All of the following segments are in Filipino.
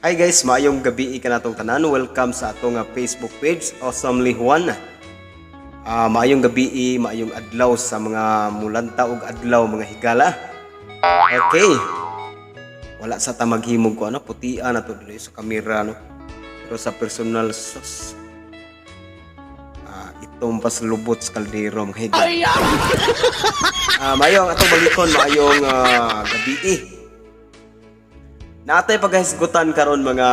Hi guys, maayong gabi ka natong tanan. Welcome sa atong Facebook page, Awesomely Juan. Maayong gabi, maayong adlaw sa mga mulanta ug adlaw mga higala. Okay. Wala sa ta maghimog ko putian ato dili sa kamera no. Pero sa personal sus. Itong paslubot sa kaldero mga higala. Maayong atong balikon, maayong gabi. Natay paghisgutan karon mga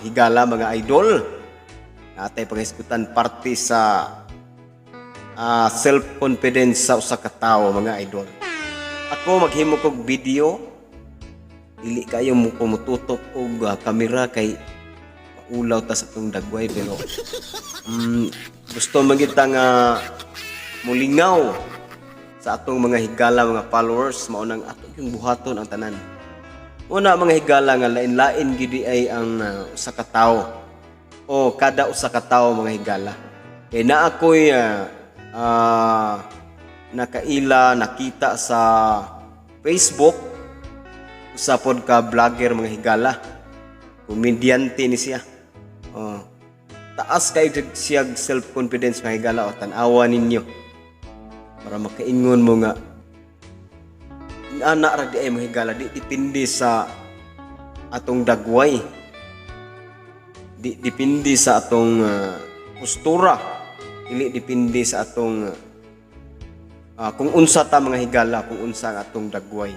higala, mga idol. Natay paghisgutan parte sa self-confidence sa usa ka tawo mga idol. Ako maghimo kog video. Dili kayo mo kumututok og kamera kay maulaw ta sa tong dagway pero gusto magita nga mulingaw sa atong mga higala, mga followers, mao nang ato yung buhaton ang tanan. Una mga higala nga lain-lain gidi ay ang usa ka tawo o kada usa ka tawo mga higala. Kay naa ako'y nakita sa Facebook usa pod ka vlogger mga higala. Komedyante ni siya. Taas kay siya self-confidence mga higala o tan-awa ninyo. Para makaingon mo nga anak ra di ay mahigala, di dipindi sa atong dagway, di dipindi sa atong postura, dili dipindi sa atong kung unsa ta mga higala, kung unsa ang atong dagway.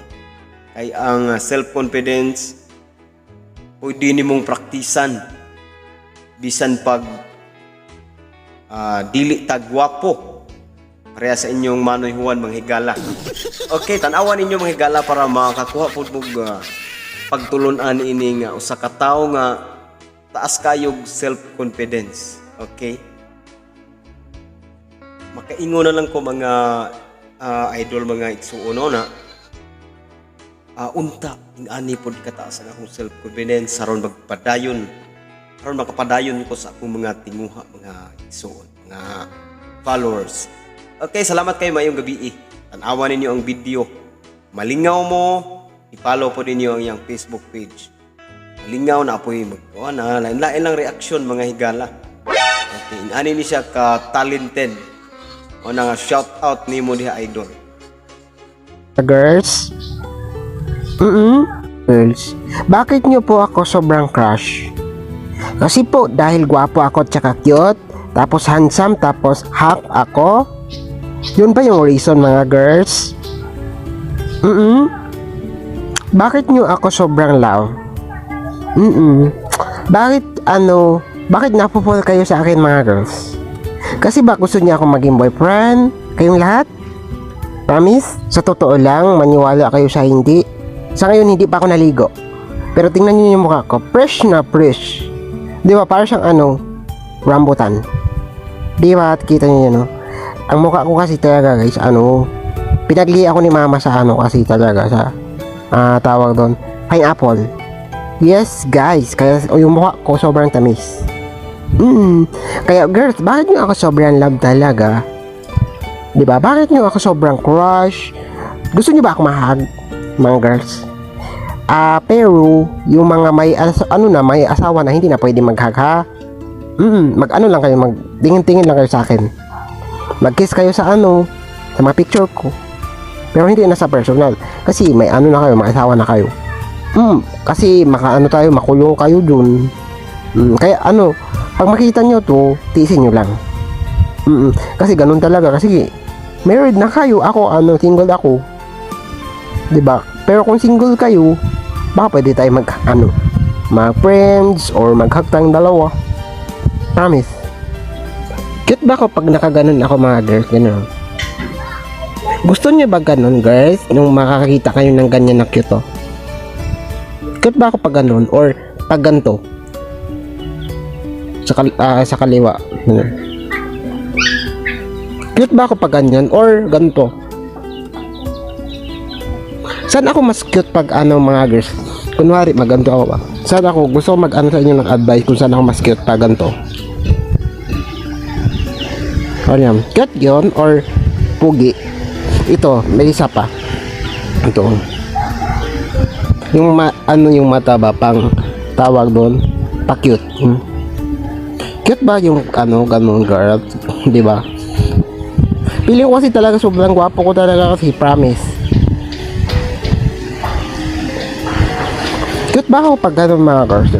Kay ang self-confidence pwede nimong praktisan bisan pag dili ta gwapo. Pareha sa inyong Manoy Juan mga higala. Okay, tanawan ninyo mga higala para makakuha po pagtulunan ini nga usa ka tawo nga taas kayog self-confidence. Okay? Makaingon na lang ko mga idol, mga igsuono na unta ingani pod kataas ang akong self-confidence aron magpadayon. Aron makapadayon ko sa akong mga tinguha, mga igsuon, mga followers. Okay, salamat kayo mayong gabi. Tanawan ninyo ang video. Malingaw mo, i-follow po ninyo ang iyang Facebook page. Malingaw na po yung lain lang reaksyon mga higala. Okay, ani ni siya ka-talented. O nga shout out ni mo diha idol. Girls? Girls, bakit nyo po ako sobrang crush? Kasi po dahil gwapo ako at saka cute, tapos handsome, tapos hot ako. Yun ba yung reason mga girls? Bakit nyo ako sobrang love? Bakit napupol kayo sa akin mga girls? Kasi ba gusto niya ako maging boyfriend? Kayong lahat? Promise? Sa totoo lang, maniwala kayo sa hindi. Sa ngayon hindi pa ako naligo. Pero tingnan niyo yung mukha ko, fresh na fresh. Di ba parang siyang rambutan. Di ba kita niyo no? Ang mukha ko kasi talaga guys, pinagli ako ni mama sa kasi talaga sa tawag doon, pineapple. Yes guys, kaya yung mukha ko sobrang tamis. Kaya girls, bakit nyo ako sobrang love talaga? Diba? Bakit nyo ako sobrang crush? Gusto nyo ba ako mahag, mga girls? Pero yung mga may may asawa na hindi na pwede maghag ha. Lang kayo, magtingin-tingin lang kayo sa akin. Mag-kiss kayo sa sa mga picture ko. Pero hindi na sa personal. Kasi may na kayo, may asawa na kayo. Kasi tayo, makulong kayo dun. Kaya pag makita nyo to, tiisin nyo lang. Kasi ganun talaga. Kasi married na kayo. Ako, single ako. Diba? Pero kung single kayo, baka pwede tayo mag-friends or maghagtang dalawa. Promise. Cute ba ako pag nakaganon ako mga girls? Ganun. Gusto niyo ba ganun guys? Nung makakakita kayo ng ganyan na cute Cute ba ako pag ganun? Or pag ganito? Sa kaliwa. Ganun. Cute ba ako pag ganyan? Or ganito? Saan ako mas cute pag mga girls? Kunwari maganto ako ba? Saan ako? Gusto ko sa inyo ng advice kung saan ako mas cute pag ganito? Cute yun or pugi? Ito, may isa pa. Ito. Yung yung mata ba pang tawag doon, pa-cute. Cute ba yung ganun girl? Di ba? Feeling ko kasi talaga sobrang gwapo ko talaga kasi, promise. Cute ba ako pag ganun mga girls?